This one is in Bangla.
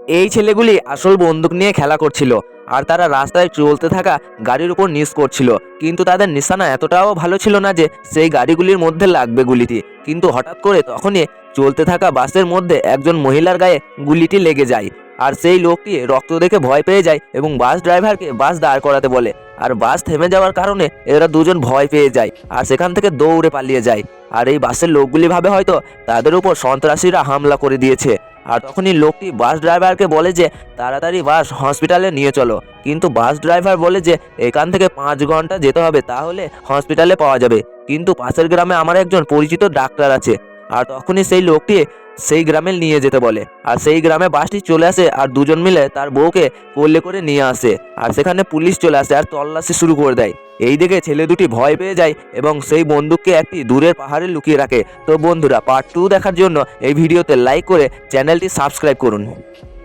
এই ছেলেগুলি আসল বন্দুক নিয়ে খেলা করছিল আর তারা রাস্তায় চলতে থাকা গাড়ির উপর নিশ করছিল, কিন্তু তাদের নিশানা এতটাও ভালো ছিল না যে সেই গাড়িগুলির মধ্যে লাগবে গুলিটি। কিন্তু হঠাৎ করে তখনই চলতে থাকা বাসের মধ্যে একজন মহিলার গায়ে গুলিটি লেগে যায়, আর সেই লোকটি রক্ত দেখে ভয় পেয়ে যায় এবং বাস ড্রাইভারকে বাস দাঁড় করাতে বলে। আর বাস থেমে যাওয়ার কারণে এরা দুজন ভয় পেয়ে যায় আর সেখান থেকে দৌড়ে পালিয়ে যায়। আর এই বাসের লোকগুলি ভাবে হয়তো তাদের উপর সন্ত্রাসীরা হামলা করে দিয়েছে। আর তখনই লোকটি বাস ড্রাইভারকে বলে যে তাড়াতাড়ি বাস হসপিটালে নিয়ে চলো, কিন্তু বাস ড্রাইভার বলে যে এখান থেকে 5 ঘন্টা যেতে হবে, তাহলে হসপিটালে পাওয়া যাবে, কিন্তু পাশের গ্রামে আমার একজন পরিচিত ডাক্তার আছে। আর তখনই সেই লোকটি সেই গ্রামে নিয়ে যেতে বলে, আর সেই গ্রামে বাসটি চলে আসে আর দুজন মিলে তার বউকে কোলে করে নিয়ে আসে। আর সেখানে পুলিশ চলে আসে আর তল্লাশি শুরু করে দেয়। এই দেখে ছেলে দুটি ভয় পেয়ে যায় এবং সেই বন্দুককে একটি দূরের পাহাড়ে লুকিয়ে রাখে। তো বন্ধুরা, পার্ট 2 দেখার জন্য এই ভিডিওতে লাইক করে চ্যানেলটি সাবস্ক্রাইব করুন।